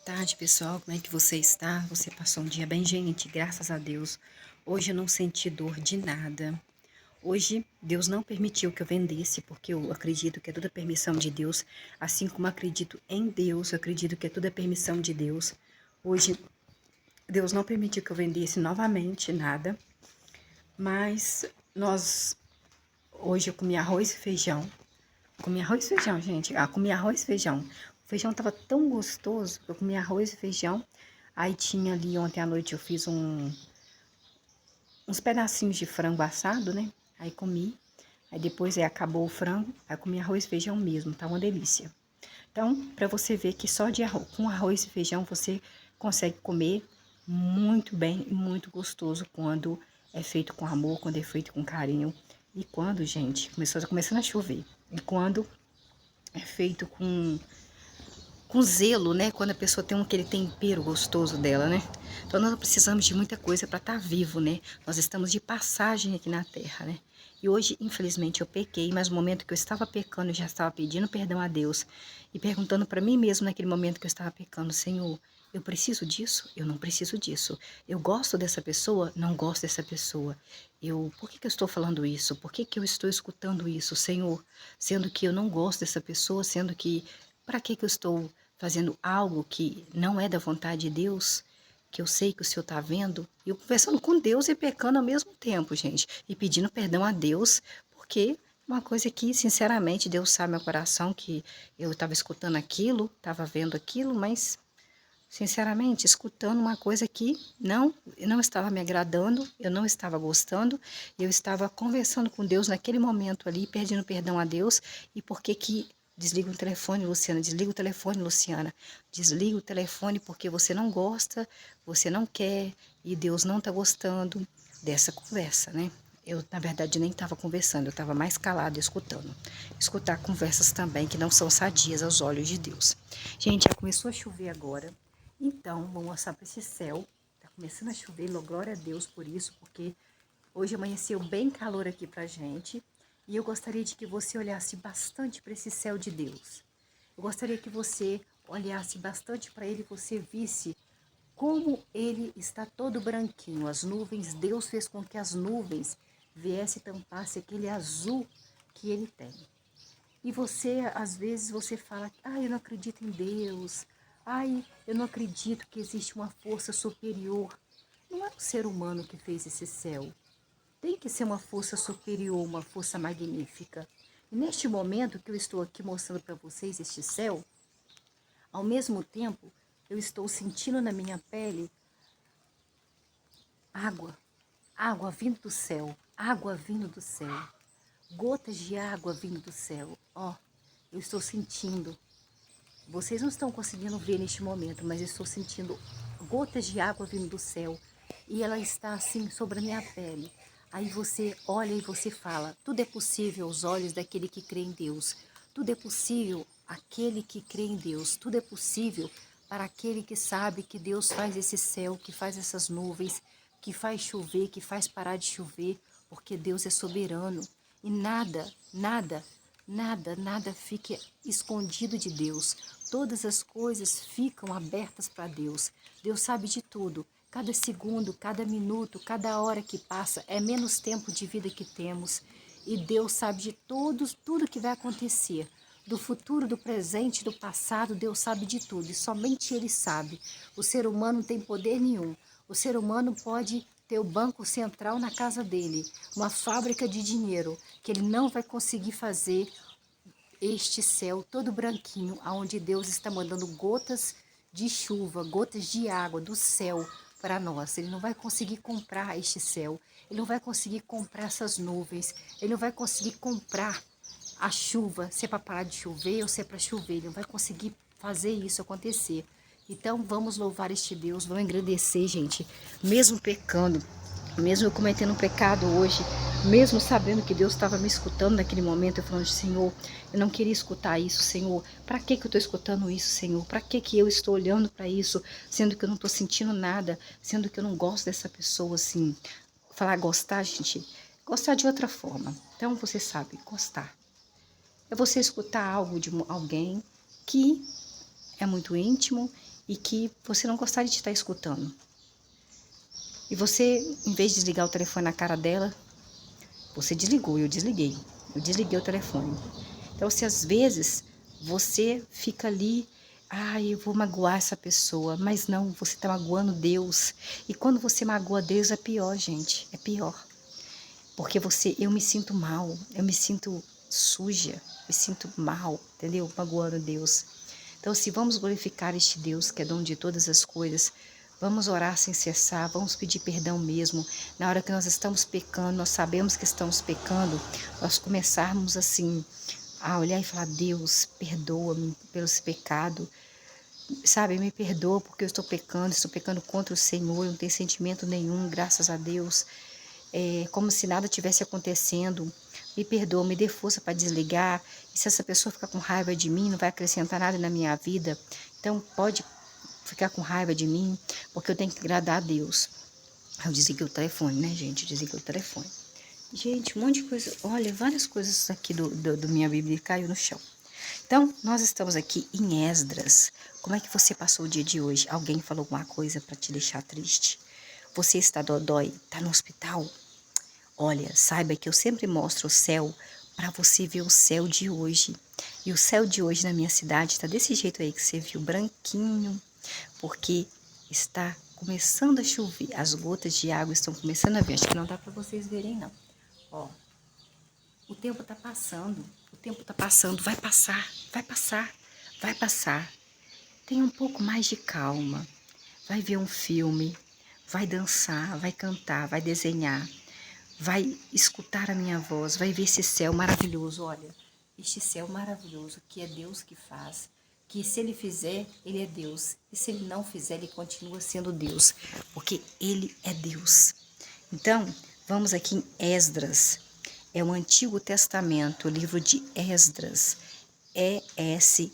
Tarde, pessoal. Como é que você está? Você passou um dia bem, gente? Graças a Deus. Hoje eu não senti dor de nada. Hoje Deus não permitiu que eu vendesse, porque eu acredito que é toda permissão de Deus. Assim como acredito em Deus, eu acredito que é toda permissão de Deus. Hoje Deus não permitiu que eu vendesse novamente nada. Mas hoje eu comi arroz e feijão. Comi arroz e feijão, gente. Comi arroz e feijão. O feijão tava tão gostoso que eu comi arroz e feijão. Aí tinha ali ontem à noite eu fiz uns pedacinhos de frango assado, né? Aí comi. Aí depois acabou o frango. Aí comi arroz e feijão mesmo. Tá uma delícia. Então, para você ver que só com arroz e feijão você consegue comer muito bem e muito gostoso quando é feito com amor, quando é feito com carinho. E quando, gente, começando a chover. E quando é feito com zelo, né? Quando a pessoa tem aquele tempero gostoso dela, né? Então nós precisamos de muita coisa para estar vivo, né? Nós estamos de passagem aqui na Terra, né? E hoje, infelizmente, eu pequei, mas no momento que eu estava pecando, eu já estava pedindo perdão a Deus e perguntando para mim mesmo naquele momento que eu estava pecando, Senhor, eu preciso disso? Eu não preciso disso. Eu gosto dessa pessoa? Não gosto dessa pessoa. Por que que eu estou falando isso? Por que que eu estou escutando isso, Senhor? Sendo que eu não gosto dessa pessoa, sendo que para que que eu estou fazendo algo que não é da vontade de Deus, que eu sei que o Senhor está vendo, e eu conversando com Deus e pecando ao mesmo tempo, gente, e pedindo perdão a Deus, porque uma coisa que, sinceramente, Deus sabe meu coração, que eu estava escutando aquilo, estava vendo aquilo, mas, sinceramente, escutando uma coisa que não estava me agradando, eu não estava gostando, eu estava conversando com Deus naquele momento ali, pedindo perdão a Deus, e por que que desliga o telefone, Luciana, desliga o telefone, Luciana, desliga o telefone porque você não gosta, você não quer, e Deus não está gostando dessa conversa, né? Eu, na verdade, nem estava conversando, eu estava mais calada escutando. Escutar conversas também que não são sadias aos olhos de Deus. Gente, já começou a chover agora, então vou mostrar para esse céu. Tá começando a chover, glória a Deus por isso, porque hoje amanheceu bem calor aqui pra gente. E eu gostaria de que você olhasse bastante para esse céu de Deus. Eu gostaria que você olhasse bastante para ele e você visse como ele está todo branquinho. As nuvens, Deus fez com que as nuvens viessem e tampassem aquele azul que ele tem. E você, às vezes, você fala, eu não acredito em Deus. Eu não acredito que existe uma força superior. Não é o ser humano que fez esse céu. Tem que ser uma força superior, uma força magnífica. E neste momento que eu estou aqui mostrando para vocês este céu, ao mesmo tempo eu estou sentindo na minha pele água, água vindo do céu, água vindo do céu, gotas de água vindo do céu. Eu estou sentindo. Vocês não estão conseguindo ver neste momento, mas eu estou sentindo gotas de água vindo do céu e ela está assim sobre a minha pele. Aí você olha e você fala, tudo é possível aos olhos daquele que crê em Deus. Tudo é possível àquele que crê em Deus. Tudo é possível para aquele que sabe que Deus faz esse céu, que faz essas nuvens, que faz chover, que faz parar de chover, porque Deus é soberano. E nada fica escondido de Deus. Todas as coisas ficam abertas para Deus. Deus sabe de tudo. Cada segundo, cada minuto, cada hora que passa é menos tempo de vida que temos. E Deus sabe de tudo que vai acontecer. Do futuro, do presente, do passado, Deus sabe de tudo. E somente Ele sabe. O ser humano não tem poder nenhum. O ser humano pode ter o banco central na casa dele, uma fábrica de dinheiro, que ele não vai conseguir fazer este céu todo branquinho, aonde Deus está mandando gotas de chuva, gotas de água do céu para nós. Ele não vai conseguir comprar este céu, ele não vai conseguir comprar essas nuvens, ele não vai conseguir comprar a chuva, se é para parar de chover ou se é para chover, ele não vai conseguir fazer isso acontecer. Então vamos louvar este Deus, vamos agradecer, gente, mesmo pecando, mesmo eu cometendo um pecado hoje, mesmo sabendo que Deus estava me escutando naquele momento, eu falando, Senhor, eu não queria escutar isso, Senhor. Para que que eu estou escutando isso, Senhor? Para que que eu estou olhando para isso, sendo que eu não estou sentindo nada, sendo que eu não gosto dessa pessoa, assim. Falar gostar, gente, gostar de outra forma. Então, você sabe, gostar. É você escutar algo de alguém que é muito íntimo e que você não gostaria de estar escutando. E você, em vez de desligar o telefone na cara dela, você desligou, eu desliguei. Eu desliguei o telefone. Então, se às vezes você fica ali, eu vou magoar essa pessoa, mas não, você está magoando Deus. E quando você magoa Deus é pior, gente, é pior. Porque eu me sinto mal, eu me sinto suja, me sinto mal, entendeu? Magoando Deus. Então, se vamos glorificar este Deus que é dono de todas as coisas, vamos orar sem cessar, vamos pedir perdão mesmo. Na hora que nós estamos pecando, nós sabemos que estamos pecando, nós começarmos assim a olhar e falar: Deus, perdoa-me pelo esse pecado, sabe, me perdoa porque eu estou pecando contra o Senhor, eu não tenho sentimento nenhum, graças a Deus, como se nada tivesse acontecendo. Me perdoa, me dê força para desligar. E se essa pessoa ficar com raiva de mim, não vai acrescentar nada na minha vida. Então pode ficar com raiva de mim, porque eu tenho que agradar a Deus. Eu desliguei o telefone, né, gente? Eu desliguei o telefone. Gente, um monte de coisa. Olha, várias coisas aqui do minha Bíblia caiu no chão. Então, nós estamos aqui em Esdras. Como é que você passou o dia de hoje? Alguém falou alguma coisa para te deixar triste? Você está dodói? Está no hospital? Olha, saiba que eu sempre mostro o céu para você ver o céu de hoje. E o céu de hoje na minha cidade está desse jeito aí que você viu, branquinho, porque está começando a chover. As gotas de água estão começando a vir. Acho que não dá para vocês verem, não. Ó, o tempo está passando. O tempo está passando. Vai passar, vai passar, vai passar. Tenha um pouco mais de calma. Vai ver um filme, vai dançar, vai cantar, vai desenhar. Vai escutar a minha voz, vai ver esse céu maravilhoso. Olha, este céu maravilhoso que é Deus que faz, que se Ele fizer, Ele é Deus. E se Ele não fizer, Ele continua sendo Deus, porque Ele é Deus. Então, vamos aqui em Esdras. É o Antigo Testamento, o livro de Esdras. E-S-D-R-A-S.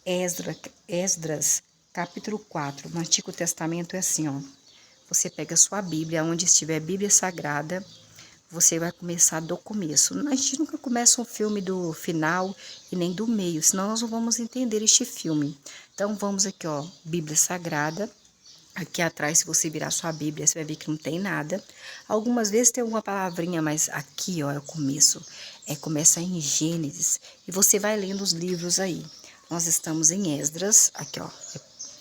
Esdras, capítulo 4. No Antigo Testamento é assim, ó. Você pega a sua Bíblia, onde estiver a Bíblia Sagrada, você vai começar do começo. A gente nunca começa um filme do final e nem do meio, senão nós não vamos entender este filme. Então, vamos aqui, ó, Bíblia Sagrada. Aqui atrás, se você virar sua Bíblia, você vai ver que não tem nada. Algumas vezes tem alguma palavrinha, mas aqui, ó, é o começo. Começa em Gênesis. E você vai lendo os livros aí. Nós estamos em Esdras, aqui, ó,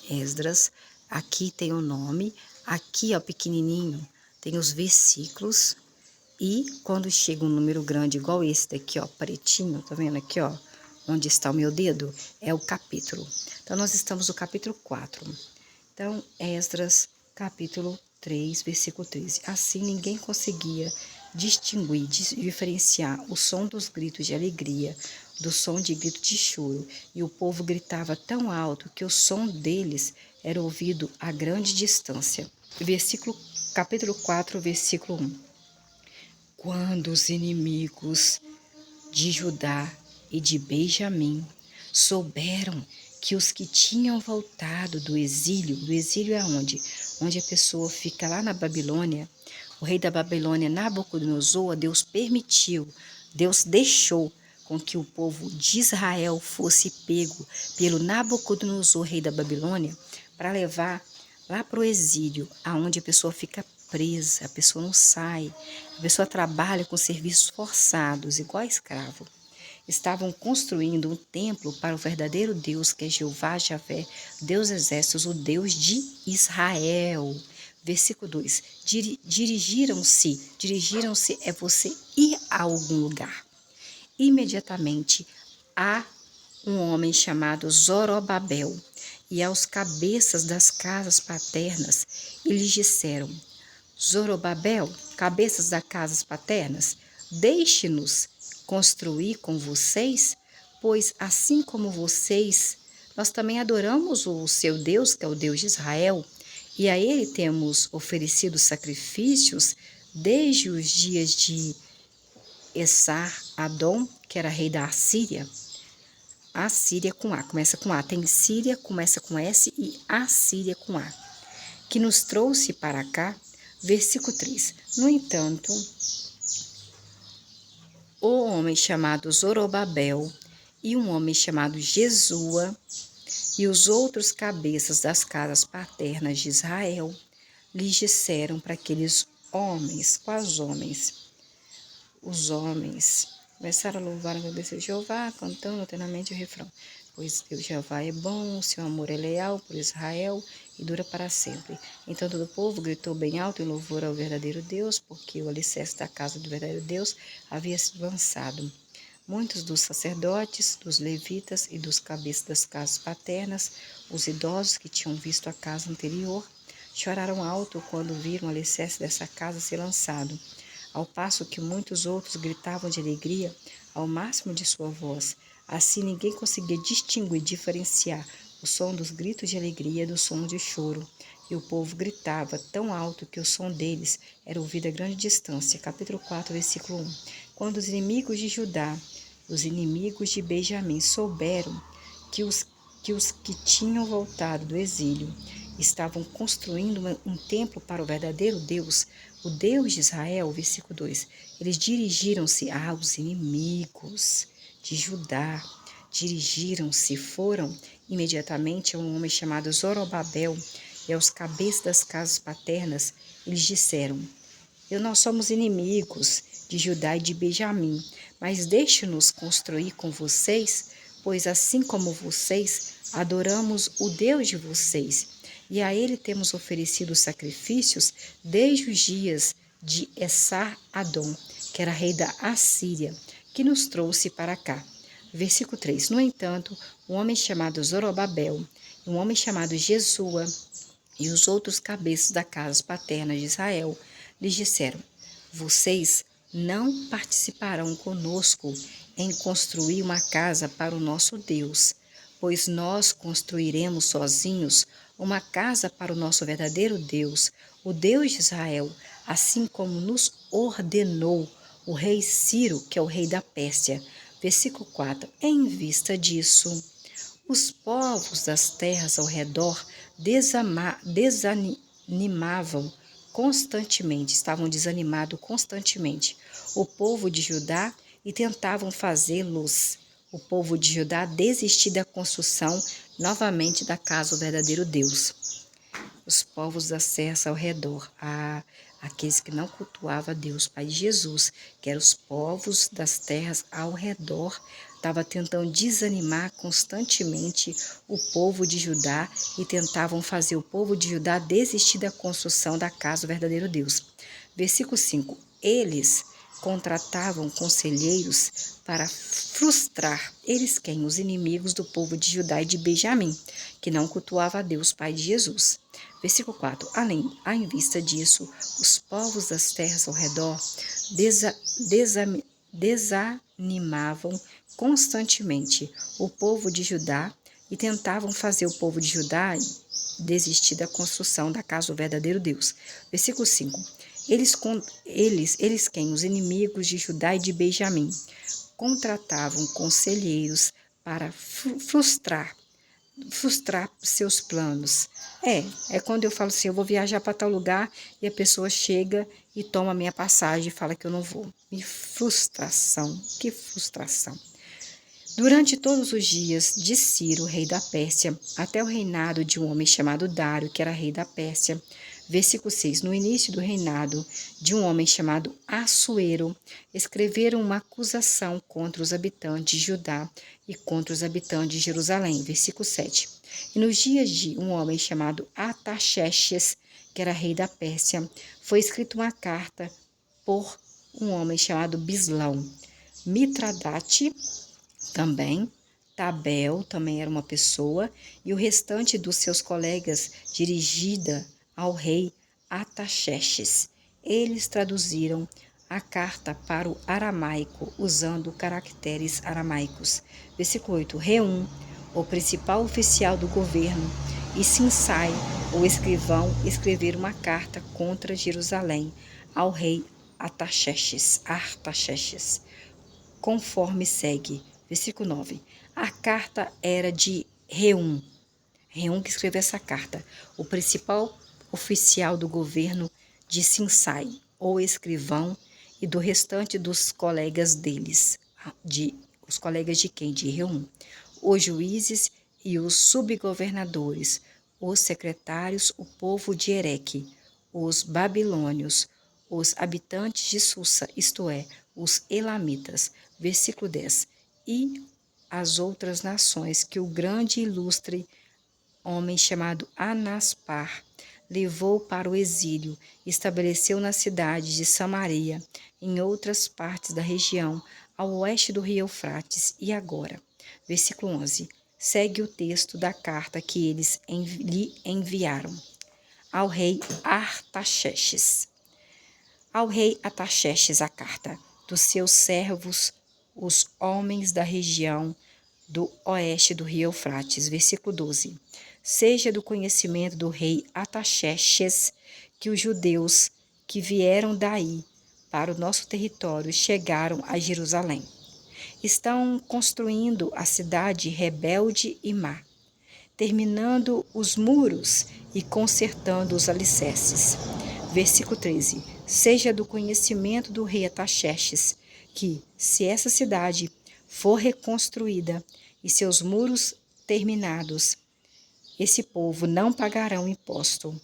Esdras. Aqui tem o nome. Aqui, ó, pequenininho, tem os versículos. E quando chega um número grande, igual esse daqui, ó, pretinho, tá vendo aqui, ó, onde está o meu dedo? É o capítulo. Então, nós estamos no capítulo 4. Então, Esdras, capítulo 3, versículo 13. Assim, ninguém conseguia distinguir, diferenciar o som dos gritos de alegria do som de grito de choro. E o povo gritava tão alto que o som deles era ouvido a grande distância. Capítulo 4, versículo 1. Quando os inimigos de Judá e de Benjamim souberam que os que tinham voltado do exílio é onde? Onde a pessoa fica lá na Babilônia, o rei da Babilônia, Nabucodonosor, Deus permitiu, Deus deixou com que o povo de Israel fosse pego pelo Nabucodonosor, rei da Babilônia, para levar lá para o exílio, aonde a pessoa fica presa, a pessoa não sai, a pessoa trabalha com serviços forçados, igual escravo. Estavam construindo um templo para o verdadeiro Deus, que é Jeová, Javé, Deus exércitos, o Deus de Israel. Versículo 2. Dirigiram-se é você ir a algum lugar. Imediatamente a um homem chamado Zorobabel e aos cabeças das casas paternas, eles disseram: Zorobabel, cabeças das casas paternas, deixe-nos construir com vocês, pois assim como vocês, nós também adoramos o seu Deus, que é o Deus de Israel, e a ele temos oferecido sacrifícios desde os dias de Esar-Adom, que era rei da Assíria. Assíria com A, começa com A. Tem Síria, começa com S, e Assíria com A, que nos trouxe para cá. Versículo 3. No entanto, o homem chamado Zorobabel e um homem chamado Jesua E os outros cabeças das casas paternas de Israel lhes disseram para aqueles homens, quais homens? Os homens começaram a louvar e agradecer a Jeová, cantando eternamente o refrão. Pois Deus Jeová é bom, seu amor é leal por Israel e dura para sempre. Então todo o povo gritou bem alto em louvor ao verdadeiro Deus, porque o alicerce da casa do verdadeiro Deus havia sido lançado. Muitos dos sacerdotes, dos levitas e dos cabeças das casas paternas, os idosos que tinham visto a casa anterior, choraram alto quando viram o alicerce dessa casa ser lançado, ao passo que muitos outros gritavam de alegria ao máximo de sua voz. Assim ninguém conseguia distinguir e diferenciar o som dos gritos de alegria do som de choro. E o povo gritava tão alto que o som deles era ouvido a grande distância. Capítulo 4, versículo 1. Quando os inimigos de Judá, os inimigos de Benjamim souberam que os que tinham voltado do exílio estavam construindo um templo para o verdadeiro Deus, o Deus de Israel, versículo 2, eles dirigiram-se aos inimigos de Judá, foram imediatamente a um homem chamado Zorobabel e aos cabeças das casas paternas, eles disseram: nós somos inimigos de Judá e de Benjamim, mas deixe-nos construir com vocês, pois assim como vocês, adoramos o Deus de vocês, e a ele temos oferecido sacrifícios desde os dias de Essar-Adom, que era rei da Assíria, que nos trouxe para cá. Versículo 3. No entanto, um homem chamado Zorobabel, um homem chamado Jesua e os outros cabeças da casa paterna de Israel lhes disseram: vocês não participarão conosco em construir uma casa para o nosso Deus, pois nós construiremos sozinhos uma casa para o nosso verdadeiro Deus, o Deus de Israel, assim como nos ordenou o rei Ciro, que é o rei da Pérsia. Versículo 4. Em vista disso, os povos das terras ao redor desanimavam constantemente, estavam desanimados constantemente o povo de Judá e tentavam fazê-los, o povo de Judá, desistir da construção novamente da casa do verdadeiro Deus. Os povos das terras ao redor, aqueles que não cultuavam a Deus, Pai de Jesus, que eram os povos das terras ao redor, estavam tentando desanimar constantemente o povo de Judá e tentavam fazer o povo de Judá desistir da construção da casa do verdadeiro Deus. Versículo 5. Eles contratavam conselheiros para frustrar, eles quem? Os inimigos do povo de Judá e de Benjamim, que não cultuava a Deus, Pai de Jesus. Versículo 4. Em vista disso, os povos das terras ao redor desanimavam constantemente o povo de Judá e tentavam fazer o povo de Judá desistir da construção da casa do verdadeiro Deus. Versículo 5. Eles quem? Os inimigos de Judá e de Benjamim contratavam conselheiros para frustrar seus planos. É quando eu falo assim, eu vou viajar para tal lugar e a pessoa chega e toma a minha passagem e fala que eu não vou. Frustração, que frustração. Durante todos os dias de Ciro, rei da Pérsia, até o reinado de um homem chamado Dário, que era rei da Pérsia. Versículo 6. No início do reinado de um homem chamado Assuero, escreveram uma acusação contra os habitantes de Judá e contra os habitantes de Jerusalém. Versículo 7. E nos dias de um homem chamado Artaxerxes, que era rei da Pérsia, foi escrita uma carta por um homem chamado Bislão. Mitradate também, Tabel também era uma pessoa, e o restante dos seus colegas, dirigida ao rei Artaxerxes. Eles traduziram a carta para o aramaico, usando caracteres aramaicos. Versículo 8. Reum, o principal oficial do governo, e Sinsai, o escrivão, escreveram uma carta contra Jerusalém ao rei Artaxerxes, conforme segue. Versículo 9. A carta era de Reum que escreveu essa carta, o principal oficial do governo de Sinsai, ou escrivão, e do restante dos colegas deles. Os colegas de quem? De Reum. Os juízes e os subgovernadores, os secretários, o povo de Ereque, os babilônios, os habitantes de Susa, isto é, os elamitas. Versículo 10. E as outras nações que o grande e ilustre homem chamado Anaspar levou para o exílio, estabeleceu na cidade de Samaria, em outras partes da região, ao oeste do rio Eufrates. E agora, versículo 11, segue o texto da carta que eles lhe enviaram. Ao rei Artaxerxes. Ao rei Artaxerxes a carta dos seus servos, os homens da região do oeste do rio Eufrates. Versículo 12. Seja do conhecimento do rei Artaxerxes que os judeus que vieram daí para o nosso território chegaram a Jerusalém. Estão construindo a cidade rebelde e má, terminando os muros e consertando os alicerces. Versículo 13. Seja do conhecimento do rei Artaxerxes que, se essa cidade for reconstruída e seus muros terminados, esse povo não pagarão imposto,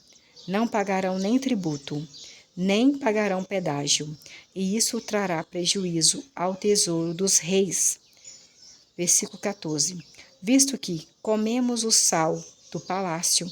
não pagarão nem tributo, nem pagarão pedágio, e isso trará prejuízo ao tesouro dos reis. Versículo 14. Visto que comemos o sal do palácio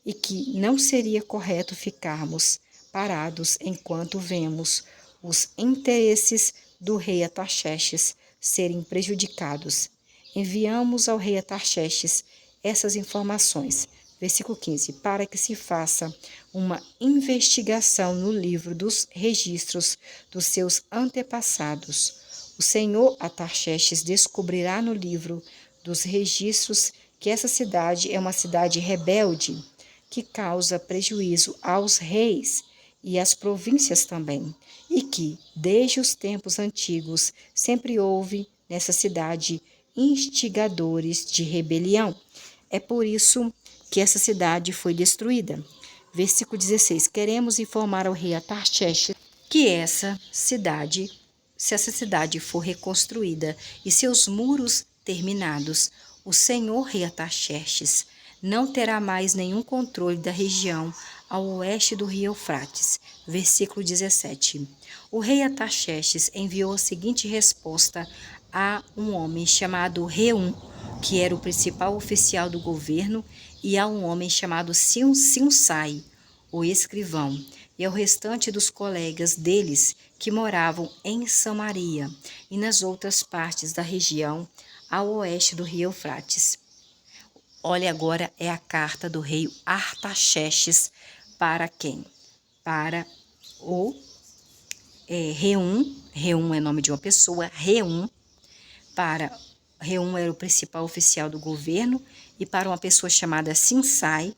e que não seria correto ficarmos parados enquanto vemos os interesses do rei Artaxerxes serem prejudicados, enviamos ao rei Artaxerxes essas informações. Versículo 15. Para que se faça uma investigação no livro dos registros dos seus antepassados. O senhor Artaxerxes descobrirá no livro dos registros que essa cidade é uma cidade rebelde, que causa prejuízo aos reis e às províncias também, e que, desde os tempos antigos, sempre houve nessa cidade instigadores de rebelião. É por isso que essa cidade foi destruída. Versículo 16. Queremos informar ao rei Artaxerxes que se essa cidade for reconstruída e seus muros terminados, o senhor rei Artaxerxes não terá mais nenhum controle da região ao oeste do rio Eufrates. Versículo 17. O rei Artaxerxes enviou a seguinte resposta a um homem chamado Reum, que era o principal oficial do governo, e a um homem chamado Simsai, o escrivão, e ao restante dos colegas deles que moravam em Samaria e nas outras partes da região ao oeste do rio Eufrates. Olha, agora é a carta do rei Artaxerxes para quem? Para o Reum. Reum é nome de uma pessoa. Reum era o principal oficial do governo, e para uma pessoa chamada Simsai,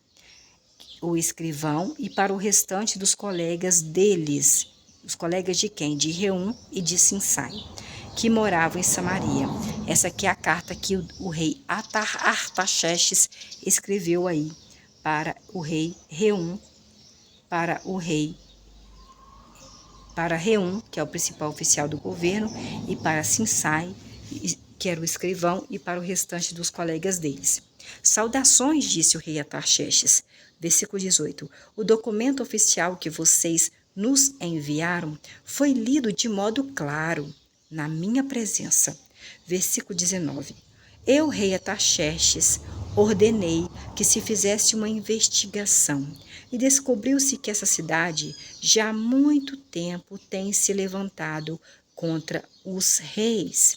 o escrivão, e para o restante dos colegas deles. Os colegas de quem? De Reum e de Simsai, que moravam em Samaria. Essa aqui é a carta que o rei Artaxerxes escreveu aí para o rei Reum, para Reum, que é o principal oficial do governo, e para Simsai, que era o escrivão, e para o restante dos colegas deles. Saudações, disse o rei Artaxerxes. Versículo 18. O documento oficial que vocês nos enviaram foi lido de modo claro, na minha presença. Versículo 19. Eu, rei Artaxerxes, ordenei que se fizesse uma investigação e descobriu-se que essa cidade já há muito tempo tem se levantado contra os reis.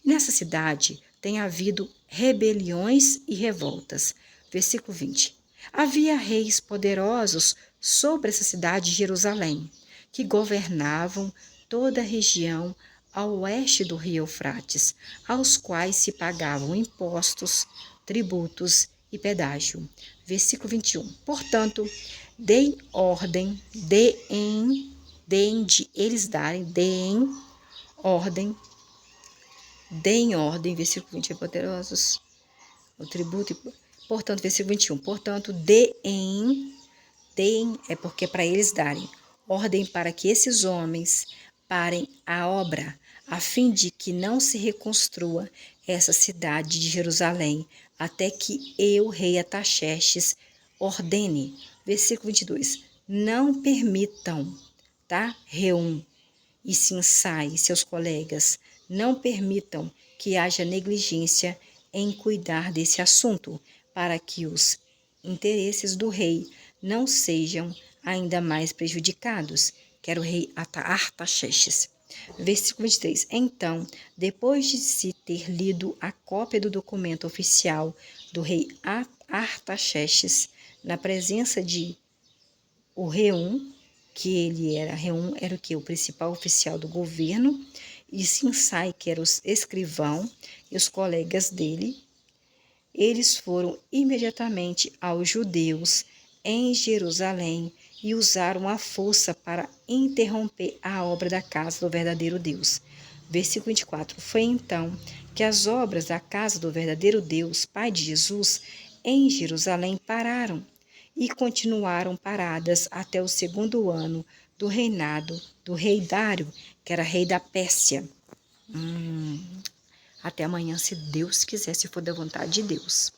Nessa cidade tem havido rebeliões e revoltas. Versículo 20. Havia reis poderosos sobre essa cidade de Jerusalém, que governavam toda a região ao oeste do rio Eufrates, aos quais se pagavam impostos, tributos e pedágio. Versículo 21. Portanto, deem ordem, deem ordem, versículo 20, é poderosos, o tributo, portanto, versículo 21, portanto, deem, é porque para eles darem ordem para que esses homens parem a obra, a fim de que não se reconstrua essa cidade de Jerusalém, até que eu, rei Ataxerxes, ordene. Versículo 22. Não permitam, tá? Reum e Sinsai e seus colegas, não permitam que haja negligência em cuidar desse assunto, para que os interesses do rei não sejam ainda mais prejudicados. Quero o rei Artaxerxes. Versículo 23. Então, depois de se ter lido a cópia do documento oficial do rei Artaxerxes, na presença de o Reum, Reum era o que? O principal oficial do governo, e Sinsai, que era o escrivão, e os colegas dele, eles foram imediatamente aos judeus em Jerusalém e usaram a força para interromper a obra da casa do verdadeiro Deus. Versículo 24. Foi então que as obras da casa do verdadeiro Deus, Pai de Jesus, em Jerusalém pararam e continuaram paradas até o segundo ano do reinado do rei Dário, que era rei da Pérsia. Até amanhã, se Deus quiser, se for da vontade de Deus.